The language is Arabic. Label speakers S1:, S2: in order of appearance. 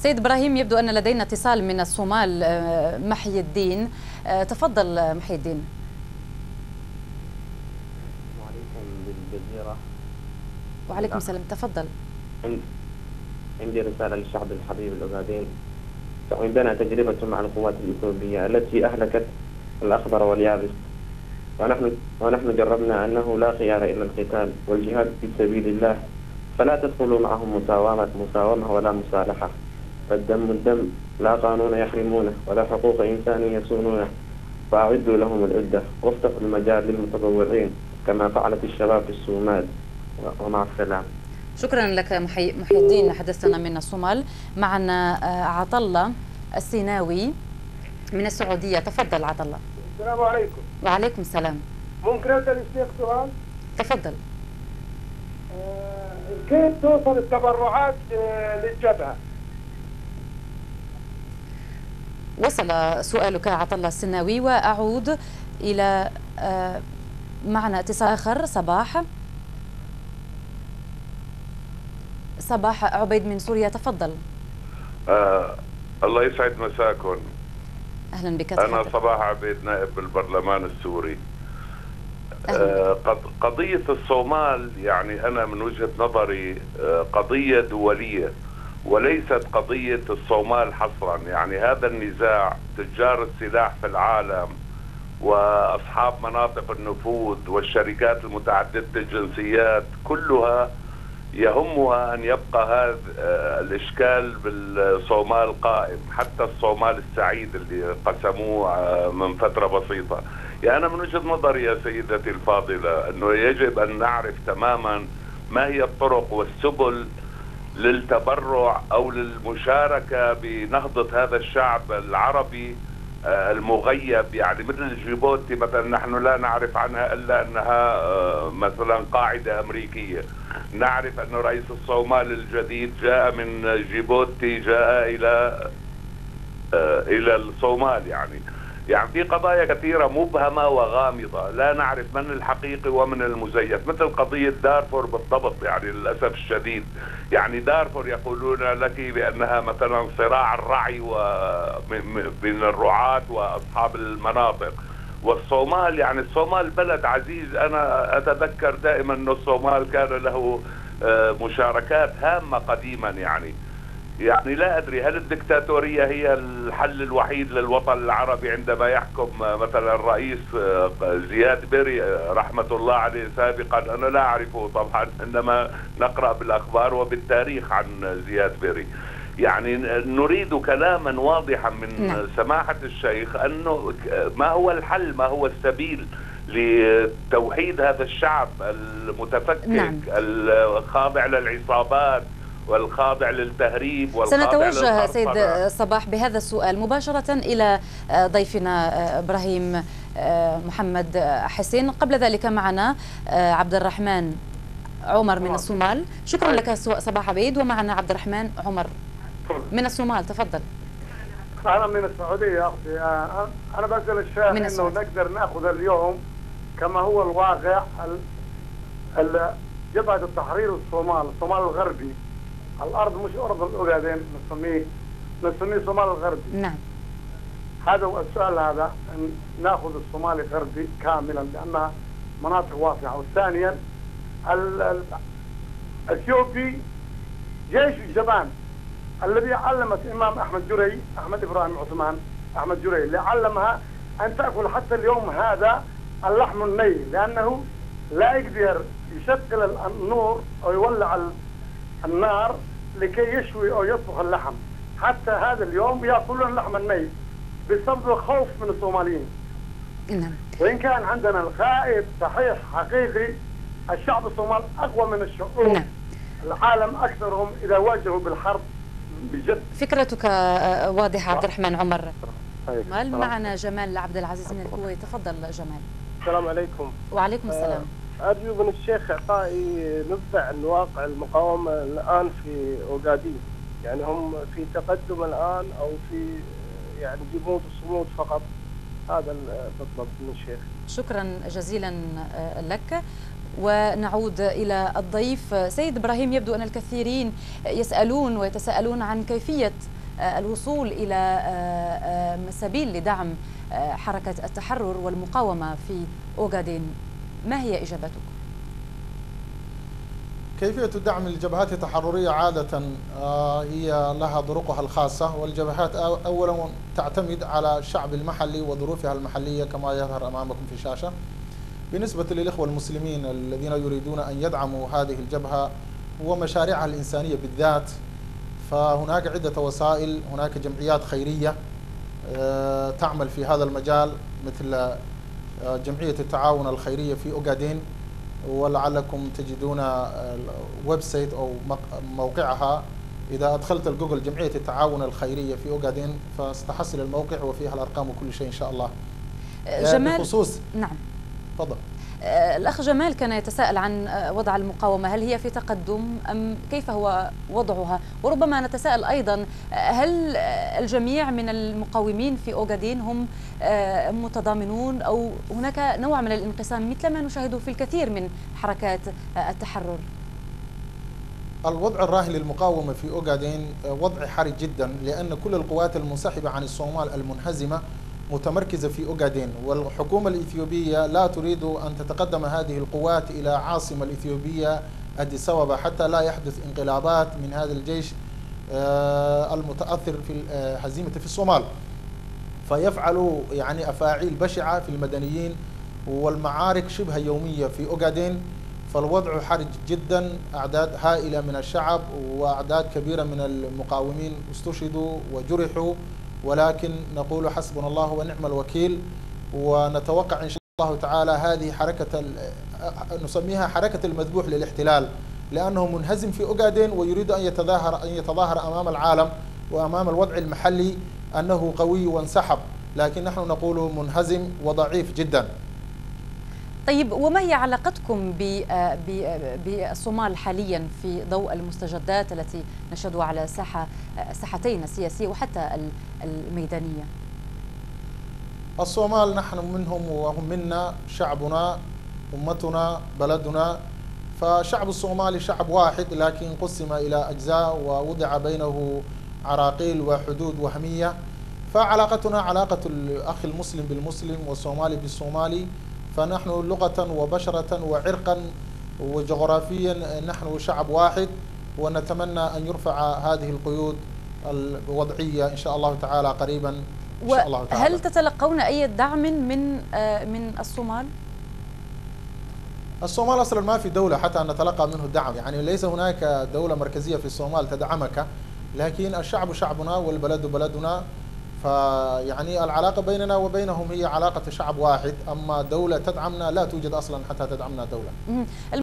S1: سيد إبراهيم، يبدو أن لدينا اتصال من الصومال. محي الدين، تفضل محي الدين.
S2: وعليكم بالجزيرة.
S1: وعليكم السلام، تفضل.
S2: عندي رسالة للشعب الحبيب الأوغادين. عندنا تجربة مع القوات الإثيوبية التي أهلكت الأخضر واليابس، ونحن جربنا أنه لا خيار إلا القتال والجهاد في سبيل الله، فلا تدخلوا معهم مساومة ولا مصالحة، فالدم الدم، لا قانون يحرمونه ولا حقوق إنسان يصونونه، فأعدوا لهم العدة وافتحوا المجال للمتطوعين كما فعلت الشباب في الصومال. ومع السلامة.
S1: شكرا لك محي الدين، حدثنا من الصومال. معنا عطلة السيناوي من السعودية، تفضل عطلة.
S3: السلام عليكم.
S1: وعليكم السلام.
S3: ممكن أسأل الشيخ سؤال؟
S1: تفضل.
S3: كيف توصل التبرعات للجبهة؟
S1: وصل سؤالك عطلة السناوي، وأعود إلى معنا اتصال آخر. صباح عبيد من سوريا، تفضل.
S4: الله يسعد مساكم.
S1: أهلا بك.
S4: أنا صباح عبيد، نائب بالبرلمان السوري. قضية الصومال يعني أنا من وجهة نظري قضية دولية وليست قضية الصومال حصرا. يعني هذا النزاع تجار السلاح في العالم وأصحاب مناطق النفوذ والشركات المتعددة الجنسيات كلها يهمها أن يبقى هذا الإشكال بالصومال قائم، حتى الصومال السعيد اللي قسموه من فترة بسيطة. يعني أنا من وجهة نظري يا سيدتي الفاضلة أنه يجب أن نعرف تماما ما هي الطرق والسبل للتبرع أو للمشاركة بنهضة هذا الشعب العربي المغيب. يعني مثل جيبوتي مثلا نحن لا نعرف عنها إلا أنها مثلا قاعدة أمريكية. نعرف أن رئيس الصومال الجديد جاء من جيبوتي، جاء إلى الصومال. يعني في قضايا كثيرة مبهمة وغامضة، لا نعرف من الحقيقي ومن المزيف، مثل قضية دارفور بالضبط. يعني للأسف الشديد يعني دارفور يقولون لك بأنها مثلا صراع الرعي بين الرعاة وأصحاب المناطق، والصومال يعني الصومال بلد عزيز. أنا أتذكر دائما أن الصومال كان له مشاركات هامة قديما. يعني لا أدري هل الدكتاتورية هي الحل الوحيد للوطن العربي عندما يحكم مثلا الرئيس زياد بري رحمة الله عليه سابقا. أنا لا أعرفه طبعا، إنما نقرأ بالأخبار وبالتاريخ عن زياد بري. يعني نريد كلاما واضحا من سماحة الشيخ أنه ما هو الحل، ما هو السبيل لتوحيد هذا الشعب المتفكك الخاضع للعصابات والخاضع للتهريب والخاضع
S1: سنتوجه سيد صباح بهذا السؤال مباشرة إلى ضيفنا إبراهيم محمد حسين. قبل ذلك معنا عبد الرحمن عمر من الصومال. شكرا لك صباح عبيد. ومعنا عبد الرحمن عمر من الصومال، تفضل.
S3: أنا من السعودية أختي. أنا بسأل الشيخ إنه نقدر نأخذ اليوم كما هو الواقع جبهة التحرير الصومال الغربي. الأرض مش أرض الأوغادين، نسميه الصومال الغربي.
S1: نعم.
S3: هذا هو السؤال، هذا ناخذ الصومالي الغربي كاملا لأنها مناطق واسعة. وثانيا الأثيوبي جيش الجبان الذي علمت الإمام أحمد إبراهيم عثمان أحمد جري اللي علمها أن تأكل حتى اليوم هذا اللحم الني، لأنه لا يقدر يشغل النور أو يولع النار لكي يشوي أو يطبخ اللحم. حتى هذا اليوم يأكلون اللحم الني بسبب الخوف من الصوماليين.
S1: نعم.
S3: وإن كان عندنا القائد صحيح حقيقي، الشعب الصومال أقوى من الشعوب.
S1: نعم.
S3: العالم أكثرهم إذا واجهوا بالحرب بجد.
S1: فكرتك واضحة عبد الرحمن عمر. معنا جمال عبد العزيز من الكويت، تفضل جمال.
S5: السلام عليكم.
S1: وعليكم السلام.
S5: أرجو من الشيخ إعطائي نبذة عن واقع المقاومة الآن في أوغادين. يعني هم في تقدم الآن أو في يعني جمود وصمود فقط؟ هذا بالضبط من الشيخ.
S1: شكرا جزيلا لك. ونعود إلى الضيف. سيد إبراهيم، يبدو أن الكثيرين يسألون ويتساءلون عن كيفية الوصول إلى سبيل لدعم حركة التحرر والمقاومة في أوغادين. ما هي إجابتك؟
S6: كيفية دعم الجبهات التحررية عادة هي لها طرقها الخاصة، والجبهات أولا تعتمد على الشعب المحلي وظروفها المحلية كما يظهر أمامكم في الشاشة. بالنسبة للإخوة المسلمين الذين يريدون أن يدعموا هذه الجبهة ومشاريعها الإنسانية بالذات، فهناك عدة وسائل. هناك جمعيات خيرية تعمل في هذا المجال مثل جمعية التعاون الخيرية في أوغادين، ولعلكم تجدون الويب سايت أو موقعها. إذا أدخلت الجوجل جمعية التعاون الخيرية في أوغادين فستحصل الموقع وفيها الأرقام وكل شيء إن شاء الله.
S1: جمال،
S6: بخصوص
S1: نعم
S6: تفضل.
S1: الأخ جمال كان يتساءل عن وضع المقاومة، هل هي في تقدم أم كيف هو وضعها؟ وربما نتساءل أيضا، هل الجميع من المقاومين في أوغادين هم متضامنون أو هناك نوع من الانقسام مثل ما نشاهده في الكثير من حركات التحرر؟
S6: الوضع الراهن للمقاومة في أوغادين وضع حرج جدا، لأن كل القوات المنسحبة عن الصومال المنهزمة متمركزة في أوغادين، والحكومة الإثيوبية لا تريد أن تتقدم هذه القوات إلى عاصمة الإثيوبية أديس أبابا حتى لا يحدث انقلابات من هذا الجيش المتأثر في الهزيمة في الصومال، فيفعلوا يعني أفاعيل بشعة في المدنيين، والمعارك شبه يومية في أوغادين. فالوضع حرج جدا، أعداد هائلة من الشعب وأعداد كبيرة من المقاومين استشهدوا وجرحوا، ولكن نقول حسبنا الله ونعم الوكيل، ونتوقع إن شاء الله تعالى هذه حركة نسميها حركة المذبوح للاحتلال، لأنه منهزم في أوغادين ويريد أن يتظاهر أمام العالم وأمام الوضع المحلي أنه قوي وانسحب، لكن نحن نقول منهزم وضعيف جدا.
S1: طيب، وما هي علاقتكم بالصومال حاليا في ضوء المستجدات التي نشهدها على ساحتين السياسية وحتى الميدانية؟
S6: الصومال نحن منهم وهم منا، شعبنا أمتنا بلدنا. فالشعب الصومالي شعب واحد لكن قسم إلى أجزاء ووضع بينه عراقيل وحدود وهمية. فعلاقتنا علاقة الأخ المسلم بالمسلم والصومالي بالصومالي، فنحن لغة وبشرة وعرقا وجغرافيا نحن شعب واحد، ونتمنى أن يرفع هذه القيود الوضعية إن شاء الله تعالى قريبا إن شاء الله تعالى.
S1: هل تتلقون أي دعم من الصومال؟
S6: الصومال أصلا ما في دولة حتى أن نتلقى منه دعم، يعني ليس هناك دولة مركزية في الصومال تدعمك، لكن الشعب شعبنا والبلد بلدنا. فيعني العلاقة بيننا وبينهم هي علاقة شعب واحد، أما دولة تدعمنا لا توجد أصلا حتى تدعمنا دولة.